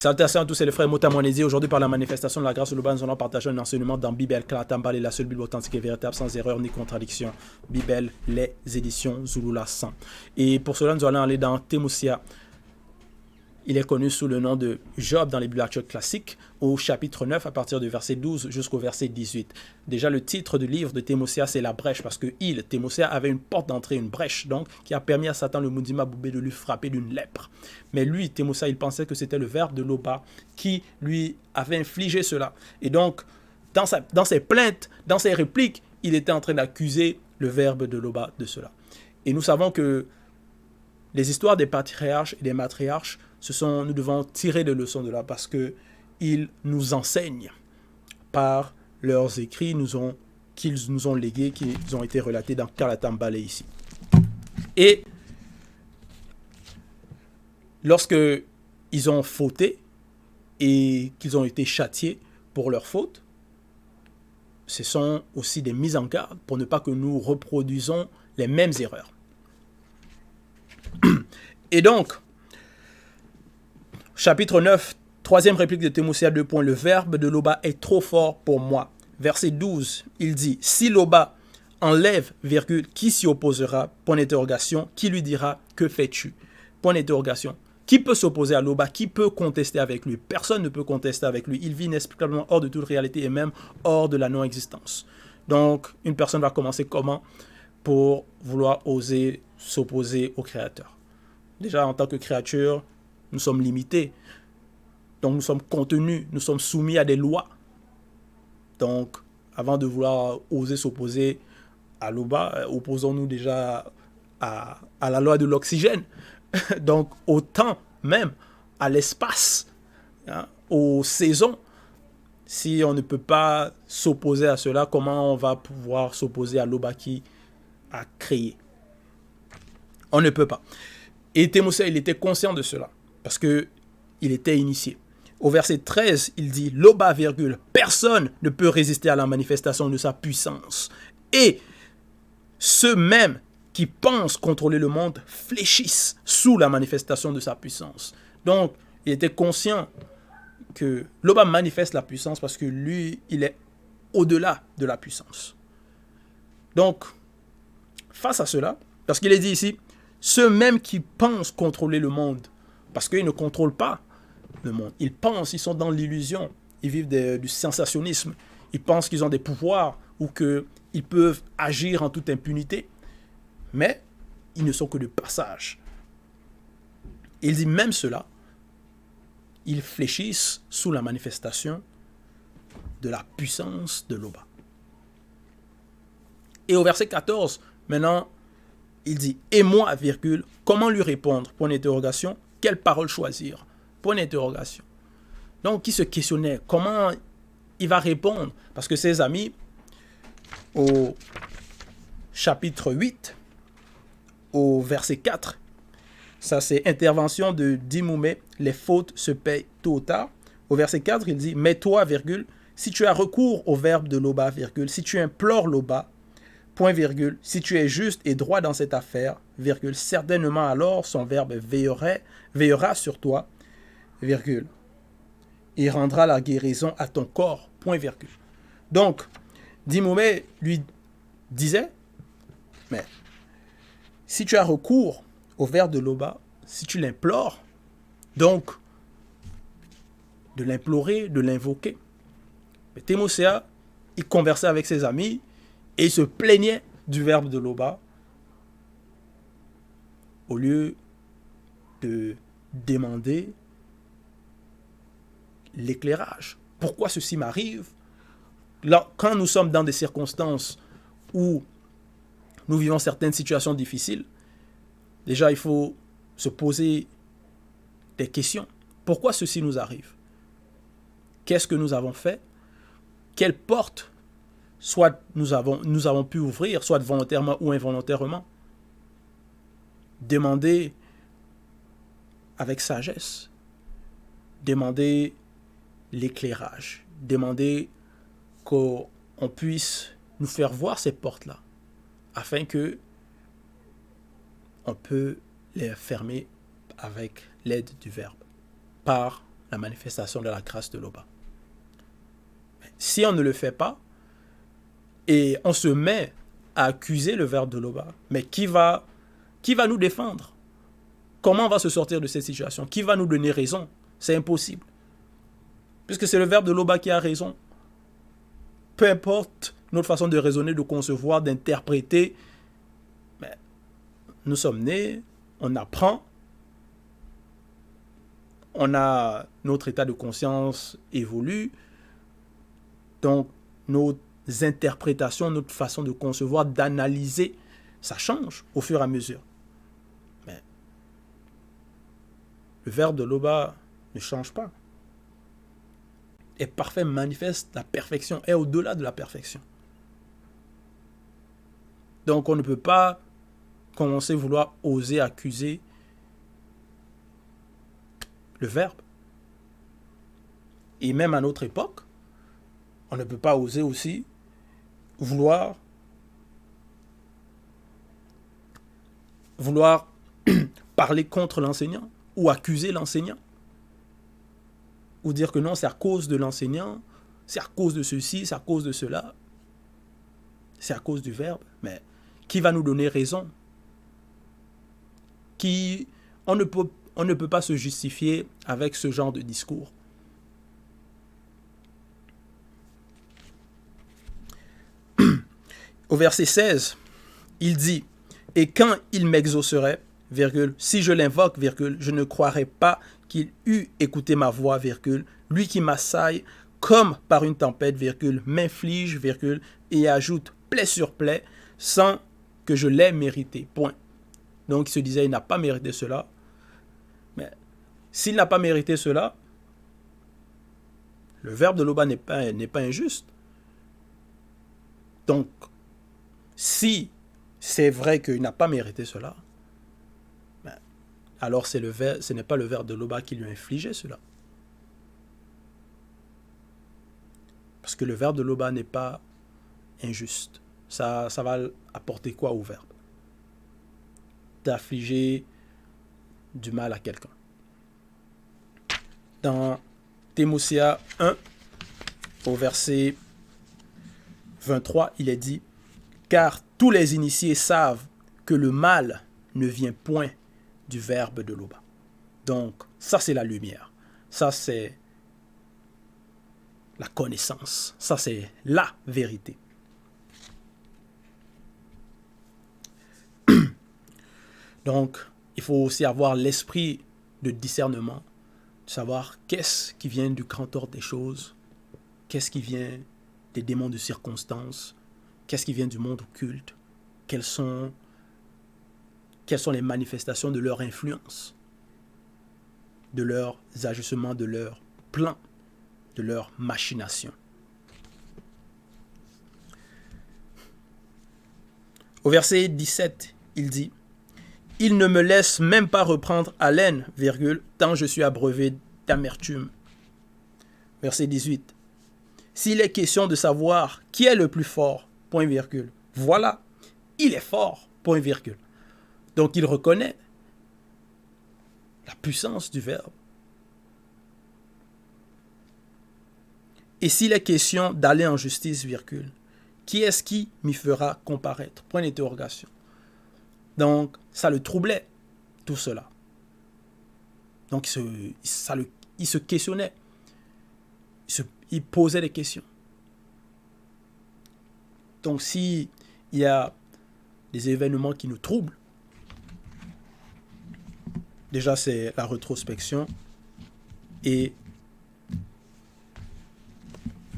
Salutations à tous, c'est le frère Mota Mwanezi. Aujourd'hui, par la manifestation de la grâce de l'Oba, nous allons partager un enseignement dans Bible Kalatambal, la seule Bible authentique et véritable, sans erreur ni contradiction. Bible, les éditions Zulula 100. Et pour cela, nous allons aller dans Temosia. Il est connu sous le nom de Job dans les bibliothèques classiques, au chapitre 9, à partir du verset 12 jusqu'au verset 18. Déjà, le titre du livre de Temosia, c'est la brèche, parce que Temosia, avait une porte d'entrée, une brèche, donc, qui a permis à Satan, le Mundima Boubé, de lui frapper d'une lèpre. Mais lui, Temosia, il pensait que c'était le verbe de l'Oba qui lui avait infligé cela. Et donc, dans ses plaintes, dans ses répliques, il était en train d'accuser le verbe de l'Oba de cela. Et nous savons que les histoires des patriarches et des matriarches, nous devons tirer des leçons de là parce qu'ils nous enseignent par leurs écrits qu'ils nous ont légués, qui ont été relatés dans Kalatambale ici. Et lorsque ils ont fauté et qu'ils ont été châtiés pour leurs fautes, ce sont aussi des mises en garde pour ne pas que nous reproduisons les mêmes erreurs. Et donc, chapitre 9, troisième réplique de Temosia 2. Le verbe de l'Oba est trop fort pour moi. Verset 12, il dit, si l'Oba enlève, virgule, qui s'y opposera? Point d'interrogation. Qui lui dira, que fais-tu? Point d'interrogation. Qui peut s'opposer à l'Oba? Qui peut contester avec lui? Personne ne peut contester avec lui. Il vit inexplicablement hors de toute réalité et même hors de la non-existence. Donc, une personne va commencer comment? Pour vouloir oser s'opposer au Créateur. Déjà, en tant que créature, nous sommes limités. Donc, nous sommes contenus, nous sommes soumis à des lois. Donc, avant de vouloir oser s'opposer à l'Oba, opposons-nous déjà à la loi de l'oxygène. Donc, au temps même, à l'espace, aux saisons. Si on ne peut pas s'opposer à cela, comment on va pouvoir s'opposer à l'Oba qui a créé? On ne peut pas. Et Temosia, il était conscient de cela, parce qu'il était initié. Au verset 13, il dit, l'Oba, virgule, personne ne peut résister à la manifestation de sa puissance. Et ceux mêmes qui pensent contrôler le monde fléchissent sous la manifestation de sa puissance. Donc, il était conscient que l'Oba manifeste la puissance parce que lui, il est au-delà de la puissance. Donc, face à cela, parce qu'il est dit ici, ceux mêmes qui pensent contrôler le monde, parce qu'ils ne contrôlent pas le monde. Ils pensent, ils sont dans l'illusion, ils vivent du sensationnisme, ils pensent qu'ils ont des pouvoirs ou qu'ils peuvent agir en toute impunité, mais ils ne sont que de passage. Il dit même cela, ils fléchissent sous la manifestation de la puissance de l'Oba. Et au verset 14, maintenant, il dit, et moi, virgule, comment lui répondre? Point d'interrogation. Quelle parole choisir? Point d'interrogation. Donc, qui se questionnait? Comment il va répondre? Parce que ses amis, au chapitre 8, au verset 4, ça c'est intervention de Dimoumé, les fautes se payent tôt ou tard. Au verset 4, il dit, mais toi, virgule, si tu as recours au verbe de l'Oba, virgule, si tu implores l'Oba, point virgule, si tu es juste et droit dans cette affaire, virgule, certainement alors son verbe veillera sur toi, virgule, et rendra la guérison à ton corps, point virgule. Donc, Dimoumé lui disait, mais si tu as recours au verbe de l'Oba, si tu l'implores, donc, de l'implorer, de l'invoquer. Mais Temosia, il conversait avec ses amis, et il se plaignait du verbe de l'Oba au lieu de demander l'éclairage. Pourquoi ceci m'arrive? Là, quand nous sommes dans des circonstances où nous vivons certaines situations difficiles, déjà il faut se poser des questions. Pourquoi ceci nous arrive? Qu'est-ce que nous avons fait? Quelle porte soit nous avons pu ouvrir, soit volontairement ou involontairement? Demandez avec sagesse. Demandez l'éclairage. Demandez qu'on puisse nous faire voir ces portes-là, afin que on peut les fermer avec l'aide du verbe, par la manifestation de la grâce de Loba. Si on ne le fait pas, et on se met à accuser le verbe de Loba, mais qui va nous défendre? Comment on va se sortir de cette situation? Qui va nous donner raison? C'est impossible. Puisque c'est le verbe de Loba qui a raison. Peu importe notre façon de raisonner, de concevoir, d'interpréter, mais nous sommes nés, on apprend, notre état de conscience évolue, donc nos interprétations, notre façon de concevoir, d'analyser, ça change au fur et à mesure. Mais le verbe de Loba ne change pas. Est parfait, manifeste la perfection, est au-delà de la perfection. Donc on ne peut pas commencer à vouloir oser accuser le verbe. Et même à notre époque, on ne peut pas oser aussi vouloir parler contre l'enseignant ou accuser l'enseignant. Ou dire que non, c'est à cause de l'enseignant, c'est à cause de ceci, c'est à cause de cela. C'est à cause du verbe. Mais qui va nous donner raison? On ne peut pas se justifier avec ce genre de discours. Au verset 16, il dit « Et quand il m'exaucerait, si je l'invoque, je ne croirais pas qu'il eût écouté ma voix, lui qui m'assaille comme par une tempête, m'inflige, et ajoute plaie sur plaie, sans que je l'aie mérité. » Point. Donc il se disait, il n'a pas mérité cela. Mais s'il n'a pas mérité cela, le verbe de Loba n'est pas injuste. Donc, si c'est vrai qu'il n'a pas mérité cela, alors ce n'est pas le verbe de Loba qui lui a infligé cela. Parce que le verbe de Loba n'est pas injuste. Ça va apporter quoi au verbe? D'affliger du mal à quelqu'un. Dans Timothée 1, au verset 23, il est dit « Car tous les initiés savent que le mal ne vient point du verbe de Loba. » Donc, ça c'est la lumière. Ça c'est la connaissance. Ça c'est la vérité. Donc, il faut aussi avoir l'esprit de discernement, de savoir qu'est-ce qui vient du grand ordre des choses, qu'est-ce qui vient des démons de circonstance, qu'est-ce qui vient du monde occulte, quelles sont les manifestations de leur influence, de leurs ajustements, de leurs plans, de leurs machinations. Au verset 17, il dit « Il ne me laisse même pas reprendre haleine, tant je suis abreuvé d'amertume. » Verset 18. « S'il est question de savoir qui est le plus fort, voilà, il est fort, Donc il reconnaît la puissance du verbe. Et s'il est question d'aller en justice, qui est-ce qui m'y fera comparaître? Point d'interrogation. Donc, ça le troublait, tout cela. Donc, il se questionnait. Il posait des questions. Donc, s'il y a des événements qui nous troublent, déjà, c'est la rétrospection. Et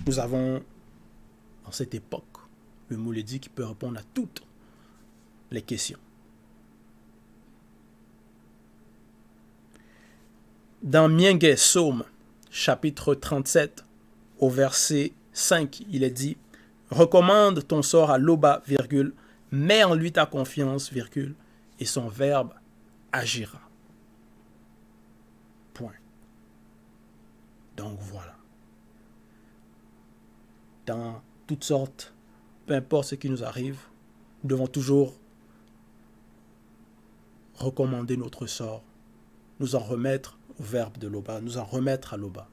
nous avons, en cette époque, le Mouledi qui peut répondre à toutes les questions. Dans Mienge Psaume, chapitre 37, au verset 5, il est dit « Recommande ton sort à Loba, mets en lui ta confiance, et son verbe agira. » Point. Donc voilà. Dans toutes sortes, peu importe ce qui nous arrive, nous devons toujours recommander notre sort, nous en remettre au verbe de Loba, nous en remettre à Loba.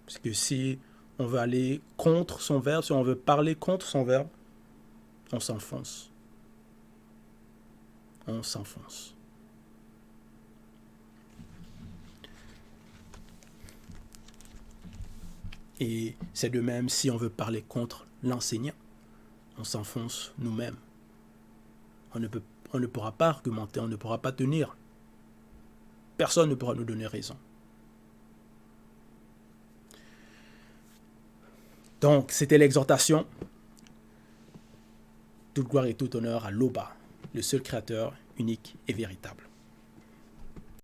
Parce que si on veut aller contre son verbe, si on veut parler contre son verbe, on s'enfonce. On s'enfonce. Et c'est de même si on veut parler contre l'enseignant, on s'enfonce nous-mêmes. On ne pourra pas argumenter, on ne pourra pas tenir. Personne ne pourra nous donner raison. Donc, c'était l'exhortation. Toute gloire et tout honneur à Loba, le seul créateur unique et véritable.